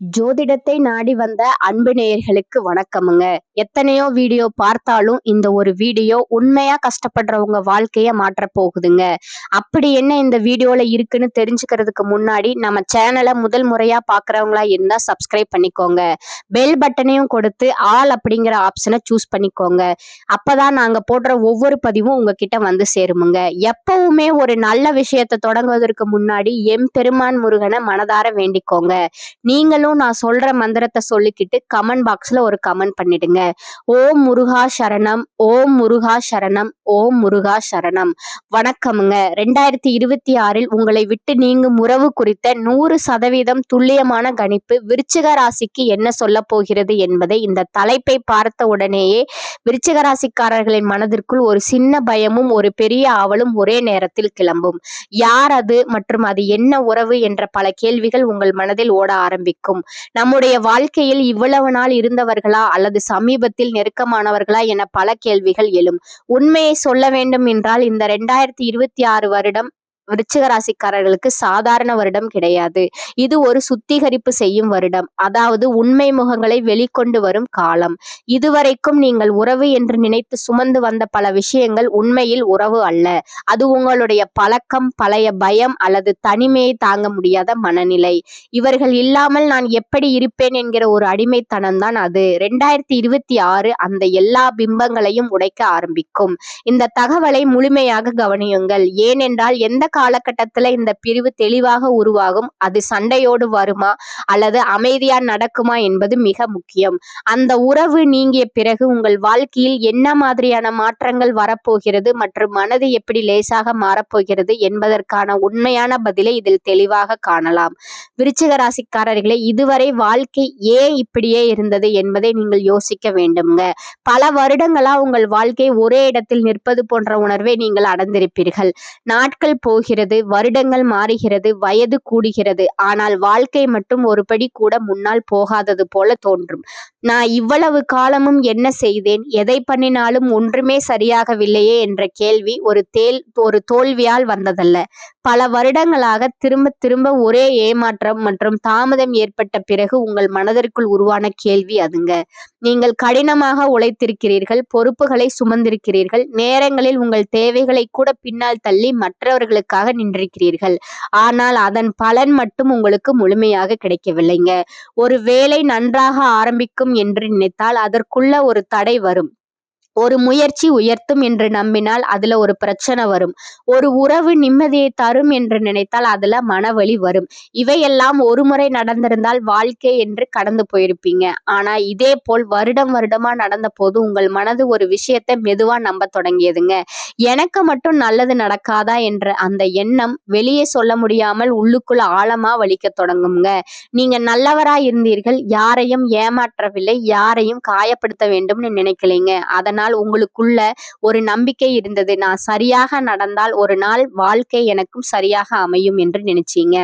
ஜோதிடத்தை நாடி வந்த அன்பு நேயர்களுக்கு வணக்கமுங்க. எத்தனையோ வீடியோ பார்த்தாலும் இந்த ஒரு வீடியோ உண்மையா கஷ்டப்படுறவங்க வாழ்க்கைய மாற்ற போகுதுங்க. அப்படி என்ன இந்த வீடியோல இருக்குன்னு தெரிஞ்சுக்கிறதுக்கு முன்னாடி நம்ம சேனலை முதல் முறையா பாக்குறவங்களா இருந்தா சப்ஸ்கிரைப் பண்ணிக்கோங்க. பெல் பட்டனையும் கொடுத்து ஆல் அப்படிங்கிற ஆப்ஷனை சூஸ் பண்ணிக்கோங்க. அப்பதான் நாங்க போடுற ஒவ்வொரு பதிவும் உங்ககிட்ட வந்து சேருமுங்க. எப்பவுமே ஒரு நல்ல விஷயத்தை தொடங்குவதற்கு முன்னாடி எம்பெருமான் முருகனை மனதார வேண்டிக்கோங்க. நீங்களும் நான் சொல்ற மந்திரத்தை சொல்லிக்கிட்டு கமெண்ட் பாக்ஸ்ல ஒரு கமெண்ட் பண்ணிடுங்க. ஓம் முருகா சரணம், ஓம் முருகா சரணம், ஓம் முருகா சரணம். வணக்கமுங்க. 2026 உங்களை விட்டு நீங்கும் உறவு குறித்த 100% துல்லியமான கணிப்பு விருச்சிக ராசிக்கு என்ன சொல்ல போகிறது என்பதை இந்த தலைப்பை பார்த்த உடனேயே விருச்சிக ராசிக்காரர்களின் மனதிற்குள் ஒரு சின்ன பயமும் ஒரு பெரிய ஆவலும் ஒரே நேரத்தில் கிளம்பும். யார் அது மற்றும் அது என்ன உறவு என்ற பல கேள்விகள் உங்கள் மனதில் ஓட ஆரம்பிக்கும். நம்முடைய வாழ்க்கையில் இவ்வளவு நாள் இருந்தவர்களா அல்லது சமீபத்தில் நெருக்கமானவர்களா என பல கேள்விகள் எழும். உண்மையை சொல்ல வேண்டும் என்றால் இந்த 2026 வருடம் விருச்சிக ராசிக்காரர்களுக்கு சாதாரண வருடம் கிடையாது. இது ஒரு சுத்திகரிப்பு செய்யும் வருடம். அதாவது உண்மை முகங்களை வெளிக்கொண்டு வரும் காலம். இதுவரைக்கும் நீங்கள் உறவு என்று நினைத்து சுமந்து வந்த பல விஷயங்கள் உண்மையில் உறவு அல்ல. அது உங்களுடைய பழக்கம், பழைய பயம் அல்லது தனிமையை தாங்க முடியாத மனநிலை. இவர்கள் இல்லாமல் நான் எப்படி இருப்பேன் என்கிற ஒரு அடிமைத்தனம் தான் அது. 2026 அந்த எல்லா பிம்பங்களையும் உடைக்க ஆரம்பிக்கும். இந்த தகவலை முழுமையாக கவனியுங்கள். ஏனென்றால் எந்த காலகட்டத்துல இந்த பிரிவு தெளிவாக உருவாகும், அது சண்டையோடு வருமா அல்லது அமைதியா நடக்குமா என்பது மிக முக்கியம். அந்த உறவு நீங்கிய பிறகு உங்கள் வாழ்க்கையில் என்ன மாதிரியான மாற்றங்கள் வரப்போகிறது மற்றும் மனது எப்படி லேசாக மாறப்போகிறது என்பதற்கான உண்மையான பதிலை இதில் தெளிவாக காணலாம். விருச்சிக ராசிக்காரர்களே, இதுவரை வாழ்க்கை ஏன் இப்படியே இருந்தது என்பதை நீங்கள் யோசிக்க வேண்டும்ங்க. பல வருடங்களா உங்கள் வாழ்க்கை ஒரே இடத்தில் நிற்பது போன்ற உணர்வை நீங்கள் அடைந்திருப்பீர்கள். நாட்கள் போகிறது, வருடங்கள் மாறுகிறது, வயது கூடுகிறது. ஆனால் வாழ்க்கை மட்டும் ஒருபடி கூட முன்னால் போகாதது போல தோன்றும். நான் இவ்வளவு காலமும் என்ன செய்தேன், எதை பண்ணினாலும் ஒன்றுமே சரியாகவில்லையே என்ற கேள்வி ஒரு தோல்வியால் வந்ததல்ல. பல வருடங்களாக திரும்ப திரும்ப ஒரே ஏமாற்றம் மற்றும் தாமதம் ஏற்பட்ட பிறகு உங்கள் மனதிற்குள் உருவான கேள்வி அதுங்க. நீங்கள் கடினமாக உழைத்திருக்கிறீர்கள், பொறுப்புகளை சுமந்திருக்கிறீர்கள், நேரங்களில் உங்கள் தேவைகளை கூட பின்னால் தள்ளி மற்றவர்களுக்காக நின்றிருக்கிறீர்கள். ஆனால் அதன் பலன் மட்டும் உங்களுக்கு முழுமையாக கிடைக்கவில்லைங்க. ஒரு வேலை நன்றாக ஆரம்பிக்கும் என்று நினைத்தால் அதற்குள்ள ஒரு தடை வரும். ஒரு முயற்சி உயர்த்தும் என்று நம்பினால் அதுல ஒரு பிரச்சனை வரும். ஒரு உறவு நிம்மதியை தரும் என்று நினைத்தால் அதுல மனவலி வரும். இவையெல்லாம் ஒரு முறை நடந்திருந்தால் வாழ்க்கை என்று கடந்து போயிருப்பீங்க. ஆனா இதே போல் வருடம் வருடமா நடந்த போது உங்கள் மனது ஒரு விஷயத்தை மெதுவா நம்ப தொடங்கியதுங்க. எனக்கு மட்டும் நல்லது நடக்காதா என்ற அந்த எண்ணம் வெளியே சொல்ல முடியாமல் உள்ளுக்குள்ள ஆழமா வலிக்க தொடங்குங்க. நீங்க நல்லவரா இருந்தீர்கள், யாரையும் ஏமாற்றவில்லை, யாரையும் காயப்படுத்த வேண்டும்னு நினைக்கலைங்க. அதனால் உங்களுக்குள்ள ஒரு நம்பிக்கை இருந்தது. நான் சரியாக நடந்தால் ஒரு நாள் வாழ்க்கை எனக்கும் சரியாக அமையும் என்று நினைச்சீங்க.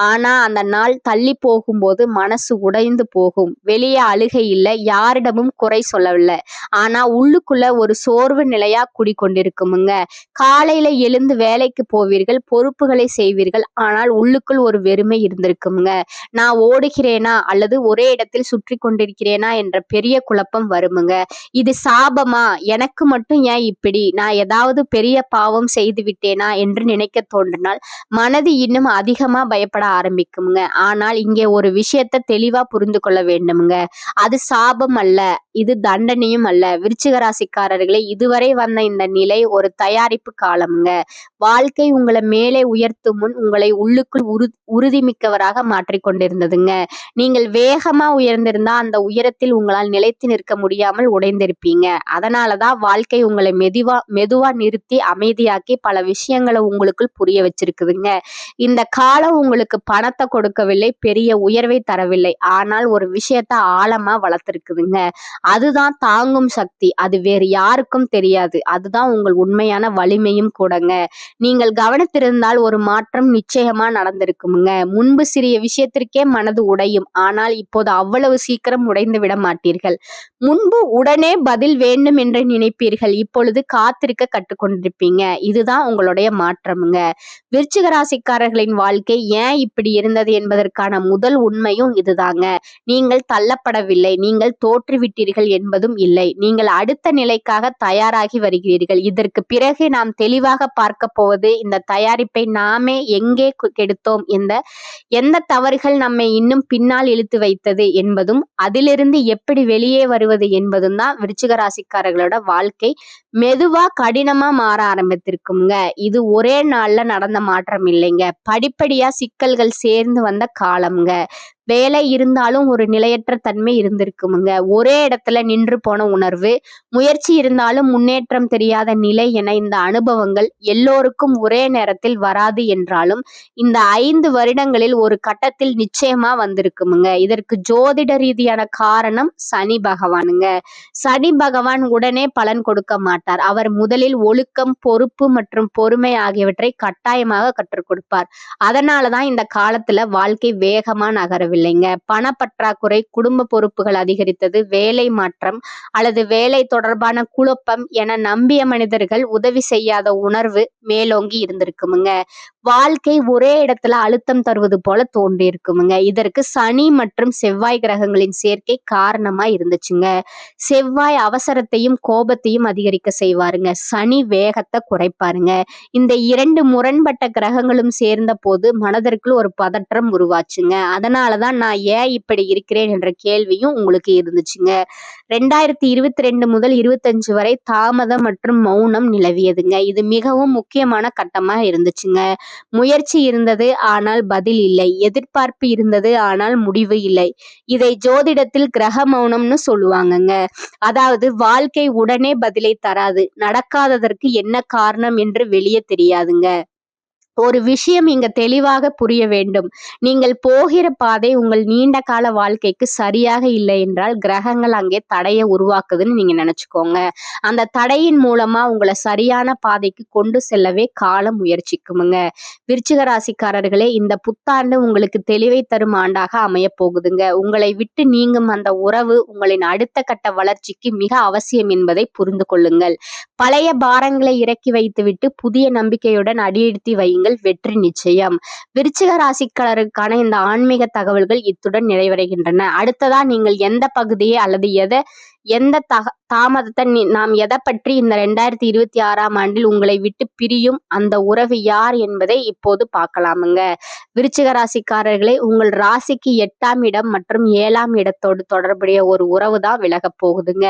ஆனா அந்த நாள் தள்ளி போகும்போது மனசு உடைந்து போகும். வெளியே அழுகை இல்லை, யாரிடமும் குறை சொல்லவில்லை. ஆனா உள்ளுக்குள்ள ஒரு சோர்வு நிலையா குடிக்கொண்டிருக்குமுங்க. காலையில எழுந்து வேலைக்கு போவீர்கள், பொறுப்புகளை செய்வீர்கள். ஆனால் உள்ளுக்குள் ஒரு வெறுமை இருந்திருக்குமுங்க. நான் ஓடுகிறேனா அல்லது ஒரே இடத்தில் சுற்றி கொண்டிருக்கிறேனா என்ற பெரிய குழப்பம் வருமுங்க. இது சாபமா, எனக்கு மட்டும் ஏன் இப்படி, நான் ஏதாவது பெரிய பாவம் செய்து விட்டேனா என்று நினைக்க தோன்றினால் மனது இன்னும் அதிகமா பயப்பட ஆரம்பிக்குங்க. ஆனால் இங்கே ஒரு விஷயத்தை தெளிவா புரிந்து கொள்ள வேண்டுமுங்க. அது சாபம் அல்ல, இது தண்டனையும் அல்ல. விருச்சிக ராசிக்காரர்களே, இதுவரை வந்த இந்த நிலை ஒரு தயாரிப்பு காலம்ங்க. வாழ்க்கை உங்களை மேலே உயர்த்தும் முன் உங்களை உள்ளுக்குள் உறுதிமிக்கவராக மாற்றிக்கொண்டிருந்ததுங்க. நீங்கள் வேகமா உயர்ந்திருந்தா அந்த உயரத்தில் உங்களால் நிலைத்து நிற்க முடியாமல் உடைந்திருப்பீங்க. அதனாலதான் வாழ்க்கை உங்களை மெதுவா நிறுத்தி அமைதியாக்கி பல விஷயங்களை உங்களுக்குள் புரிய வச்சிருக்குதுங்க. இந்த காலம் உங்களுக்கு பணத்தை கொடுக்கவில்லை, பெரிய உயர்வை தரவில்லை. ஆனால் ஒரு விஷயத்த ஆழமா வளர்த்திருக்குதுங்க. அதுதான் தாங்கும் சக்தி. அது வேறு யாருக்கும் தெரியாது. அதுதான் உங்கள் உண்மையான வலிமையும் கூடங்க. நீங்கள் கவனித்திருந்தால் ஒரு மாற்றம் நிச்சயமா நடந்திருக்குமுங்க. முன்பு சிறிய விஷயத்திற்கே மனது உடையும். ஆனால் இப்போது அவ்வளவு சீக்கிரம் உடைந்து விட மாட்டீர்கள். முன்பு உடனே பதில் வேண்டும் என்று நினைப்பீர்கள். இப்பொழுது காத்திருக்க கற்றுக்கொண்டிருப்பீங்க. இதுதான் உங்களுடைய மாற்றமுங்க. விருச்சிக ராசிக்காரர்களின் வாழ்க்கை ஏன் இப்படி இருந்தது என்பதற்கான முதல் உண்மையும் இதுதாங்க. நீங்கள் தள்ளப்படவில்லை, நீங்கள் தோற்றுவிட்டீர்கள் என்பதும் இல்லை. நீங்கள் அடுத்த நிலைக்காக தயாராகி வருகிறீர்கள். இதற்கு பிறகு நாம் தெளிவாக பார்க்க போவது இந்த தயாரிப்பை நாமே எங்கே கெடுத்தோம், எந்த தவறுகள் நம்மை இன்னும் பின்னால் இழுத்து வைத்தது என்பதும் அதிலிருந்து எப்படி வெளியே வருவது என்பதும் தான் விருச்சிக ராசிக்காரர்களோட வாழ்க்கை மெதுவா கடினமா மாற ஆரம்பித்திருக்குங்க. இது ஒரே நாள்ல நடந்த மாற்றம் இல்லைங்க. படிப்படியா சிக்கல்கள் சேர்ந்து வந்த காலம்ங்க. வேலை இருந்தாலும் ஒரு நிலையற்ற தன்மை இருந்திருக்குமுங்க. ஒரே இடத்துல நின்று போன உணர்வு, முயற்சி இருந்தாலும் முன்னேற்றம் தெரியாத நிலை என இந்த அனுபவங்கள் எல்லோருக்கும் ஒரே நேரத்தில் வராது என்றாலும் இந்த 5 வருடங்களில் ஒரு கட்டத்தில் நிச்சயமா வந்திருக்குமுங்க. இதற்கு ஜோதிட ரீதியான காரணம் சனி பகவானுங்க. சனி பகவான் உடனே பலன் கொடுக்க மாட்டார். அவர் முதலில் ஒழுக்கம், பொறுப்பு மற்றும் பொறுமை ஆகியவற்றை கட்டாயமாக கற்றுக் கொடுப்பார். அதனாலதான் இந்த காலத்துல வாழ்க்கை வேகமா நகரவில்லைங்க. பணப்பற்றாக்குறை, குடும்ப பொறுப்புகள் அதிகரித்தது, வேலை மாற்றம் அல்லது வேலை தொடர்பான குழப்பம் என நம்பிய மனிதர்கள் உதவி செய்யாத உணர்வு மேலோங்கி இருந்திருக்குமுங்க. வாழ்க்கை ஒரே இடத்துல அழுத்தம் தருவது போல தோன்றி இருக்குமுங்க. இதற்கு சனி மற்றும் செவ்வாய் கிரகங்களின் சேர்க்கை காரணமா இருந்துச்சுங்க. செவ்வாய் அவசரத்தையும் கோபத்தையும் அதிகரிக்க செய்வாருங்க. சனி வேகத்தை குறைப்பாருங்க. இந்த 2 முரண்பட்ட கிரகங்களும் சேர்ந்த போது மனதிற்குள் ஒரு பதற்றம் உருவாச்சுங்க. அதனாலதான் நான் ஏன் இப்படி இருக்கிறேன் என்ற கேள்வியும் உங்களுக்கு இருந்துச்சுங்க. 2022 முதல் 25 வரை தாமதம் மற்றும் மௌனம் நிலவியதுங்க. இது மிகவும் முக்கியமான கட்டமா இருந்துச்சுங்க. முயற்சி இருந்தது, ஆனால் பதில் இல்லை. எதிர்பார்ப்பு இருந்தது, ஆனால் முடிவு இல்லை. இதை ஜோதிடத்தில் கிரக மௌனம்னு சொல்லுவாங்கங்க. அதாவது வாழ்க்கை உடனே பதிலை தராது. நடக்காததற்கு என்ன காரணம் என்று வெளியே தெரியாதுங்க. ஒரு விஷயம் இங்க தெளிவாக புரிய வேண்டும். நீங்கள் போகிற பாதை உங்கள் நீண்ட கால வாழ்க்கைக்கு சரியாக இல்லை என்றால் கிரகங்கள் அங்கே தடையை உருவாக்குதுன்னு நீங்க நினைச்சுக்கோங்க. அந்த தடையின் மூலமா உங்களை சரியான பாதைக்கு கொண்டு செல்லவே காலம் முயற்சிக்குமுங்க. விருச்சிக ராசிக்காரர்களே, இந்த புத்தாண்டு உங்களுக்கு தெளிவை தரும் ஆண்டாக அமைய போகுதுங்க. உங்களை விட்டு நீங்கும் அந்த உறவு உங்களின் அடுத்த கட்ட வளர்ச்சிக்கு மிக அவசியம் என்பதை புரிந்து கொள்ளுங்கள். பழைய பாரங்களை இறக்கி வைத்துவிட்டு புதிய நம்பிக்கையுடன் அடியெடுத்து வையுங்கள். வெற்றி நிச்சயம். விருச்சிக ராசிக்காரருக்கான இந்த ஆன்மீக தகவல்கள் இத்துடன் நிறைவடைகின்றன. அடுத்ததா நீங்கள் எந்த பகுதியை அல்லது எந்த தாமதத்தை நாம் எதை பற்றி இந்த 2026ஆம் ஆண்டில் உங்களை விட்டு பிரியும் அந்த உறவு யார் என்பதை இப்போது பார்க்கலாமுங்க. விருச்சிக ராசிக்காரர்களே, உங்கள் ராசிக்கு 8ஆம் இடம் மற்றும் 7ஆம் இடத்தோடு தொடர்புடைய ஒரு உறவு தான் விலக போகுதுங்க.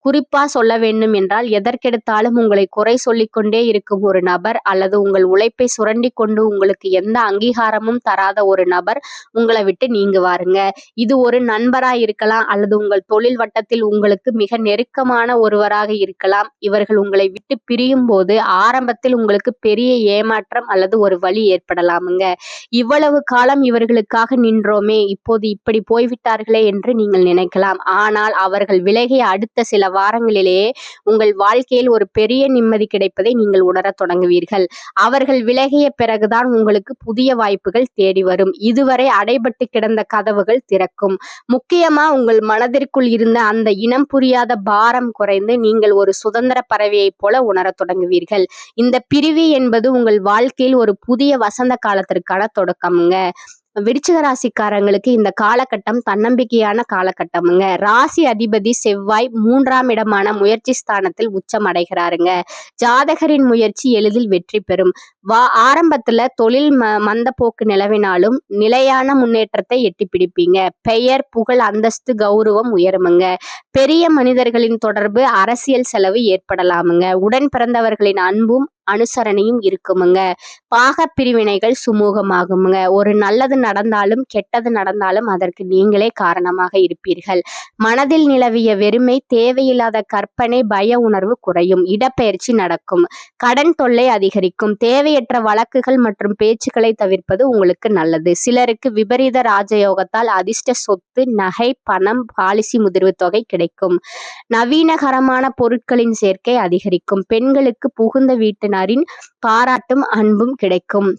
குறிப்பா சொல்ல வேண்டும் என்றால், எதற்கெடுத்தாலும் உங்களை குறை சொல்லிக்கொண்டே இருக்கும் ஒரு நபர் அல்லது உங்கள் உழைப்பை சுரண்டி கொண்டு உங்களுக்கு எந்த அங்கீகாரமும் தராத ஒரு நபர் உங்களை விட்டு நீங்குவாருங்க. இது ஒரு நண்பரா இருக்கலாம் அல்லது உங்கள் தொழில் வட்டத்தில் உங்களுக்கு மிக நெருக்கமான ஒருவராக இருக்கலாம். இவர்கள் உங்களை விட்டு பிரியும் போது ஆரம்பத்தில் உங்களுக்கு பெரிய ஏமாற்றம் அல்லது ஒரு வலி ஏற்படலாமுங்க. இவ்வளவு காலம் இவர்களுக்காக நின்றோமே, இப்போது இப்படி போய்விட்டார்களே என்று நீங்கள் நினைக்கலாம். ஆனால் அவர்கள் விலகிய அடுத்த சில வாரங்களிலேயே உங்கள் வாழ்க்கையில் ஒரு பெரிய நிம்மதி கிடைப்பதை நீங்கள் உணரத் தொடங்குவீர்கள். அவர்கள் விலகிய பிறகுதான் உங்களுக்கு புதிய வாய்ப்புகள் தேடி வரும். இதுவரை அடைபட்டு கிடந்த கதவுகள் திறக்கும். முக்கியமா உங்கள் மனதிற்குள் இருந்த அந்த இனம் புரியாத பாரம் குறைந்து நீங்கள் ஒரு சுதந்திர பறவையைப் போல உணரத் தொடங்குவீர்கள். இந்த பிரிவு என்பது உங்கள் வாழ்க்கையில் ஒரு புதிய வசந்த காலத்திற்கான தொடக்கம்ங்க. விருச்சிக ராசிக்காரங்களுக்கு இந்த காலகட்டம் தன்னம்பிக்கையான காலகட்டமுங்க. ராசி அதிபதி செவ்வாய் 3ஆம் இடமான முயற்சி ஸ்தானத்தில் உச்சம் அடைகிறாருங்க. ஜாதகரின் முயற்சி எளிதில் வெற்றி பெறும். ஆரம்பத்துல தொழில் மந்த போக்கு நிலவினாலும் நிலையான முன்னேற்றத்தை எட்டி பிடிப்பீங்க. பெயர், புகழ், அந்தஸ்து, கௌரவம் உயருமுங்க. பெரிய மனிதர்களின் தொடர்பு, அரசியல் செலவு ஏற்படலாமுங்க. உடன் பிறந்தவர்களின் அன்பும் அனுசரணையும் இருக்குமுங்க. பாக பிரிவினைகள் சுமூகமாகுமுங்க. ஒரு நல்லது நடந்தாலும் கெட்டது நடந்தாலும் அதற்கு நீங்களே காரணமாக இருப்பீர்கள். மனதில் நிலவிய வெறுமை, தேவையில்லாத கற்பனை, பய உணர்வு குறையும். இடப்பெயர்ச்சி நடக்கும். கடன் தொல்லை அதிகரிக்கும். தேவையற்ற வழக்குகள் மற்றும் பேச்சுக்களை தவிர்ப்பது உங்களுக்கு நல்லது. சிலருக்கு விபரீத ராஜயோகத்தால் அதிர்ஷ்ட சொத்து, நகை, பணம், பாலிசி முதிர்வு தொகை கிடைக்கும். நவீனகரமான பொருட்களின் சேர்க்கை அதிகரிக்கும். பெண்களுக்கு புகுந்த வீட்டினரின் பாராட்டும் அன்பும் கிடைக்கும்.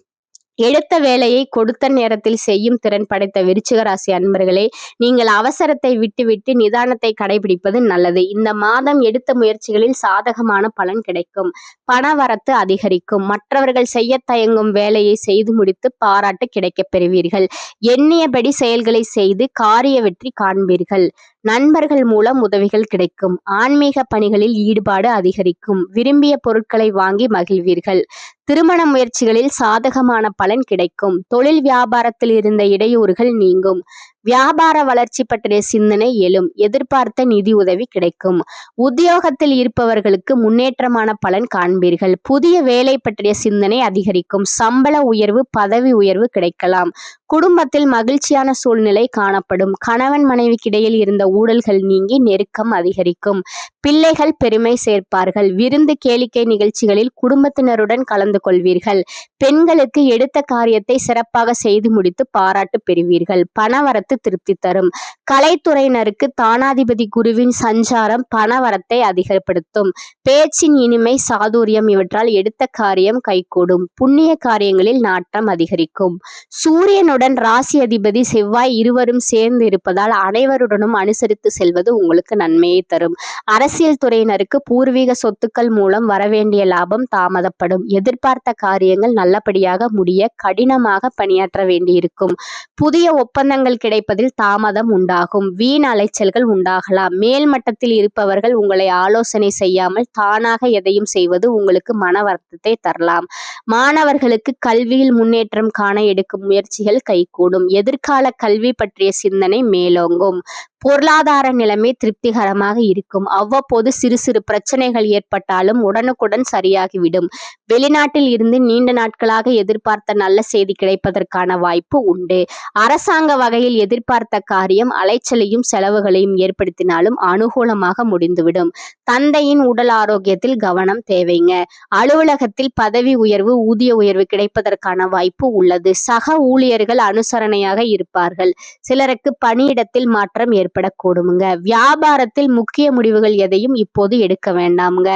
எடுத்த வேலையை கொடுத்த நேரத்தில் செய்யும் திறன் படைத்த விருச்சிக ராசி அன்பர்களே, நீங்கள் அவசரத்தை விட்டுவிட்டு நிதானத்தை கடைபிடிப்பது நல்லது. இந்த மாதம் எடுத்த முயற்சிகளில் சாதகமான பலன் கிடைக்கும். பணவரத்து அதிகரிக்கும். மற்றவர்கள் செய்ய தயங்கும் வேலையை செய்து முடித்து பாராட்டு கிடைக்கப் பெறுவீர்கள். எண்ணியபடி செயல்களை செய்து காரிய வெற்றி காண்பீர்கள். நண்பர்கள் மூலம் உதவிகள் கிடைக்கும். ஆன்மீக பணிகளில் ஈடுபாடு அதிகரிக்கும். விரும்பிய பொருட்களை வாங்கி மகிழ்வீர்கள். திருமண முயற்சிகளில் சாதகமான பலன் கிடைக்கும். தொழில் வியாபாரத்தில் இருந்த இடையூறுகள் நீங்கும். வியாபார வளர்ச்சி பற்றிய சிந்தனை எழும். எதிர்பார்த்த நிதி உதவி கிடைக்கும். உத்தியோகத்தில் இருப்பவர்களுக்கு முன்னேற்றமான பலன் காண்பீர்கள். புதிய வேலை பற்றிய சிந்தனை அதிகரிக்கும். சம்பள உயர்வு, பதவி உயர்வு கிடைக்கலாம். குடும்பத்தில் மகிழ்ச்சியான சூழ்நிலை காணப்படும். கணவன் மனைவிக்கிடையில் இருந்த ஊழல்கள் நீங்கி நெருக்கம் அதிகரிக்கும். பிள்ளைகள் பெருமை சேர்ப்பார்கள். விருந்து கேளிக்கை நிகழ்ச்சிகளில் குடும்பத்தினருடன் கலந்து கொள்வீர்கள். பெண்களுக்கு எடுத்த காரியத்தை சிறப்பாக செய்து முடித்து பாராட்டு பெறுவீர்கள். பணவரத்து திருப்தி தரும். கலைத்துறையினருக்கு தானாதிபதி குருவின் சஞ்சாரம் பணவரத்தை அதிகப்படுத்தும். பேச்சின் இனிமை, சாதுரியம் இவற்றால் எடுத்த காரியம் கைகூடும். புண்ணிய காரியங்களில் நாட்டம் அதிகரிக்கும். சூரியனுடன் ராசி அதிபதி செவ்வாய் இருவரும் சேர்ந்து இருப்பதால் அனைவருடனும் அனுசரித்து செல்வது உங்களுக்கு நன்மையை தரும். அரசியல் துறையினருக்கு பூர்வீக சொத்துக்கள் மூலம் வரவேண்டிய லாபம் தாமதப்படும். எதிர்பார்த்த காரியங்கள் நல்லபடியாக முடிய கடினமாக பணியாற்ற வேண்டியிருக்கும். புதிய ஒப்பந்தங்கள் கிடைப்பதில் தாமதம் உண்டாகும். வீண் அலைச்சல்கள் உண்டாகலாம். மேல் மட்டத்தில் இருப்பவர்கள் உங்களை ஆலோசனை செய்யாமல் தானாக எதையும் செய்வது உங்களுக்கு மன வருத்தத்தை தரலாம். மாணவர்களுக்கு கல்வியில் முன்னேற்றம் காண எடுக்கும் முயற்சிகள் கைகூடும். எதிர்கால கல்வி பற்றிய சிந்தனை மேலோங்கும். பொருளாதார நிலைமை திருப்திகரமாக இருக்கும். அவ்வப்போது சிறு சிறு பிரச்சனைகள் ஏற்பட்டாலும் உடனுக்குடன் சரியாகிவிடும். வெளிநாட்டில் இருந்து நீண்ட நாட்களாக எதிர்பார்த்த நல்ல செய்தி கிடைப்பதற்கான வாய்ப்பு உண்டு. அரசாங்க வகையில் எதிர்பார்த்த காரியம் அலைச்சலையும் செலவுகளையும் ஏற்படுத்தினாலும் அனுகூலமாக முடிந்துவிடும். தந்தையின் உடல் ஆரோக்கியத்தில் கவனம் தேவைங்க. அலுவலகத்தில் பதவி உயர்வு, ஊதிய உயர்வு கிடைப்பதற்கான வாய்ப்பு உள்ளது. சக ஊழியர்கள் அனுசரணையாக இருப்பார்கள். சிலருக்கு பணியிடத்தில் மாற்றம் ஏற்படக்கூடுமுங்க. வியாபாரத்தில் முக்கிய முடிவுகள் எதையும் இப்போது எடுக்க வேண்டாமுங்க.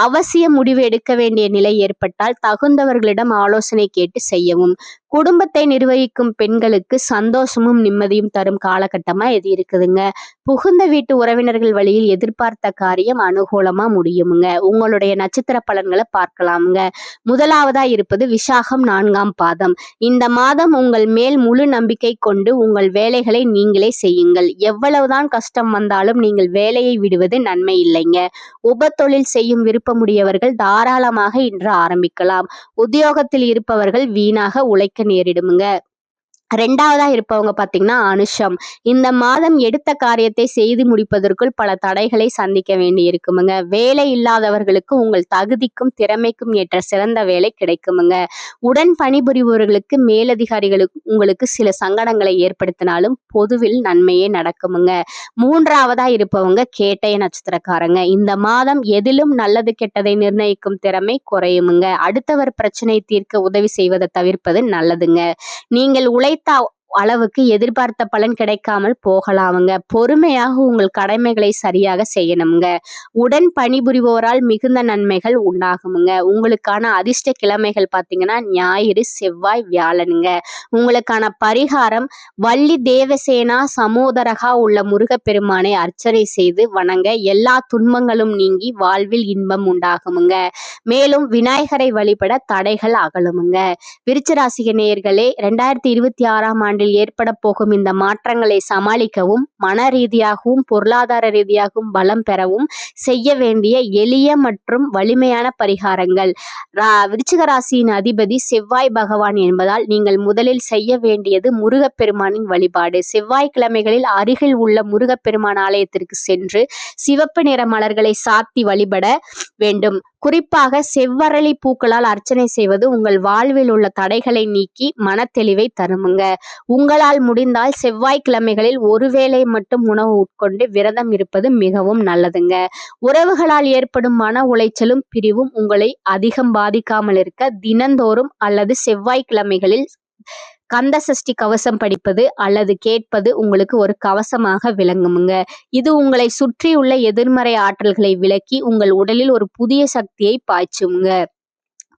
அவசிய முடிவு எடுக்க வேண்டிய நிலை ஏற்பட்டால் தகுந்தவர்களிடம் ஆலோசனை கேட்டு செய்யவும். குடும்பத்தை நிர்வகிக்கும் பெண்களுக்கு சந்தோஷமும் நிம்மதியும் தரும் காலகட்டமா இது இருக்குதுங்க. புகுந்த வீட்டு உறவினர்கள் வழியில் எதிர்பார்த்த காரியம் அனுகூலமா முடியுமுங்க. உங்களுடைய நட்சத்திர பலன்களை பார்க்கலாமுங்க. முதலாவதா இருப்பது விசாகம் 4ஆம் பாதம். இந்த மாதம் உங்கள் மேல் முழு நம்பிக்கை கொண்டு உங்கள் வேலைகளை நீங்களே செய்யுங்கள். எவ்வளவுதான் கஷ்டம் வந்தாலும் நீங்கள் வேலையை விடுவது நன்மை இல்லைங்க. உபத்தொழில் செய்யும் விருப்பமுடையவர்கள் தாராளமாக இன்று ஆரம்பிக்கலாம். உத்தியோகத்தில் இருப்பவர்கள் வீணாக உழைக்க நேரிடுமுங்க. ரெண்டாவதா இருப்பவங்க பாத்தீங்கன்னா அனுஷம். இந்த மாதம் எடுத்த காரியத்தை செய்து முடிப்பதற்குள் பல தடைகளை சந்திக்க வேண்டி இருக்குமுங்க. வேலை இல்லாதவர்களுக்கு உங்கள் தகுதிக்கும் திறமைக்கும் ஏற்ற சிறந்த வேலை கிடைக்குமுங்க. உடன் பணிபுரிபவர்களுக்கு மேலதிகாரிகளுக்கு உங்களுக்கு சில சங்கடங்களை ஏற்படுத்தினாலும் பொதுவில் நன்மையே நடக்குமுங்க. மூன்றாவதா இருப்பவங்க கேட்டை நட்சத்திரக்காரங்க. இந்த மாதம் எதிலும் நல்லது கெட்டதை நிர்ணயிக்கும் திறமை குறையுமுங்க. அடுத்தவர் பிரச்சனை தீர்க்க உதவி செய்வதை தவிர்ப்பது நல்லதுங்க. நீங்கள் உழைத்த அளவுக்கு எதிர்பார்த்த பலன் கிடைக்காமல் போகலாமுங்க. பொறுமையாக உங்கள் கடமைகளை சரியாக செய்யணுங்க. உடன் பணிபுரிவோரால் மிகுந்த நன்மைகள் உண்டாகுமுங்க. உங்களுக்கான அதிர்ஷ்ட கிழமைகள் பார்த்தீங்கன்னா ஞாயிறு, செவ்வாய், வியாழனுங்க. உங்களுக்கான பரிகாரம் வள்ளி தேவசேனா சமோதரகா உள்ள முருகப்பெருமானை அர்ச்சனை செய்து வணங்க எல்லா துன்பங்களும் நீங்கி வாழ்வில் இன்பம் உண்டாகுமுங்க. மேலும் விநாயகரை வழிபட தடைகள் அகலுமுங்க. விருச்சிக நேயர்களே, 2026ஆம் ஆண்டில் ஏற்பட போகும் இந்த மாற்றங்களை சமாளிக்கவும் மன ரீதியாகவும் பொருளாதார ரீதியாகவும் பலம் பெறவும் செய்ய வேண்டிய எளிய மற்றும் வலிமையான பரிகாரங்கள். விருச்சிக ராசியின் அதிபதி செவ்வாய் பகவான் என்பதால் நீங்கள் முதலில் செய்ய வேண்டியது முருகப்பெருமானின் வழிபாடு. செவ்வாய்க்கிழமைகளில் அருகில் உள்ள முருகப்பெருமான் ஆலயத்திற்கு சென்று சிவப்பு நிற மலர்களை சாத்தி வழிபட வேண்டும். குறிப்பாக செவ்வரளி பூக்களால் அர்ச்சனை செய்வது உங்கள் வாழ்வில் உள்ள தடைகளை நீக்கி மனத்தெளிவை தருமுங்க. உங்களால் முடிந்தால் செவ்வாய்க்கிழமைகளில் ஒருவேளை மட்டும் உணவு உட்கொண்டு விரதம் இருப்பது மிகவும் நல்லதுங்க. உறவுகளால் ஏற்படும் மன உளைச்சலும் பிரிவும் உங்களை அதிகம் பாதிக்காமல் இருக்க தினந்தோறும் அல்லது செவ்வாய்க்கிழமைகளில் கந்த சஷ்டி கவசம் படிப்பது அல்லது கேட்பது உங்களுக்கு ஒரு கவசமாக விளங்குமுங்க. இது உங்களை சுற்றியுள்ள எதிர்மறை ஆற்றல்களை விலக்கி உங்கள் உடலில் ஒரு புதிய சக்தியை பாய்ச்சுங்க.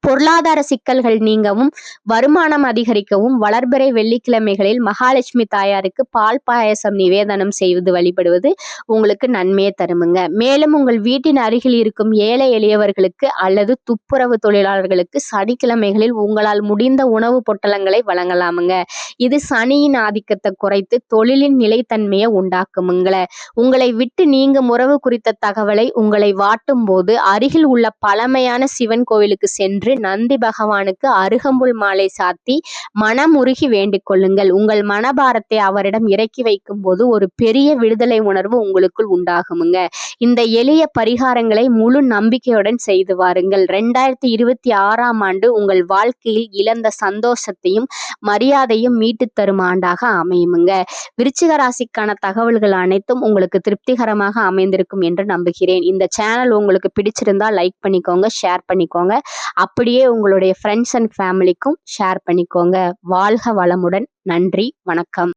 பொருளாதார சிக்கல்கள் நீங்கவும் வருமானம் அதிகரிக்கவும் வளர்பிறை வெள்ளிக்கிழமைகளில் மகாலட்சுமி தாயாருக்கு பால் பாயசம் நிவேதனம் செய்து வழிபடுவது உங்களுக்கு நன்மையை தருமுங்க. மேலும் உங்கள் வீட்டின் அருகில் இருக்கும் ஏழை எளியவர்களுக்கு அல்லது துப்புரவு தொழிலாளர்களுக்கு சனிக்கிழமைகளில் உங்களால் முடிந்த உணவு பொட்டலங்களை வழங்கலாமுங்க. இது சனியின் ஆதிக்கத்தை குறைத்து தொழிலின் நிலைத்தன்மையை உண்டாக்குமுங்கள. உங்களை விட்டு நீங்கும் உறவு குறித்த தகவலை உங்களை வாட்டும் போது அருகில் உள்ள பழமையான சிவன் கோவிலுக்கு சென்று நந்தி பகவானுக்கு அருகம்புல் மாலை சாத்தி மனமுருகி வேண்டிக் கொள்ளுங்கள். உங்கள் மனபாரத்தை அவரிடம் இறக்கி வைக்கும் போது ஒரு பெரிய விடுதலை உணர்வு உங்களுக்குள் உண்டாகுமுங்க. இந்த எளிய பரிகாரங்களை முழு நம்பிக்கையுடன் செய்து வாருங்கள். 2026ஆம் ஆண்டு உங்கள் வாழ்க்கையில் இழந்த சந்தோஷத்தையும் மரியாதையும் மீட்டு தரும் ஆண்டாக அமையுமுங்க. விருச்சிக ராசிக்கான தகவல்கள் அனைத்தும் உங்களுக்கு திருப்திகரமாக அமைந்திருக்கும் என்று நம்புகிறேன். இந்த சேனல் உங்களுக்கு பிடிச்சிருந்தா லைக் பண்ணிக்கோங்க, ஷேர் பண்ணிக்கோங்க. அப்படியே உங்களுடைய ஃப்ரெண்ட்ஸ் அண்ட் ஃபேமிலிக்கும் ஷேர் பண்ணிக்கோங்க. வாழ்க வளமுடன். நன்றி, வணக்கம்.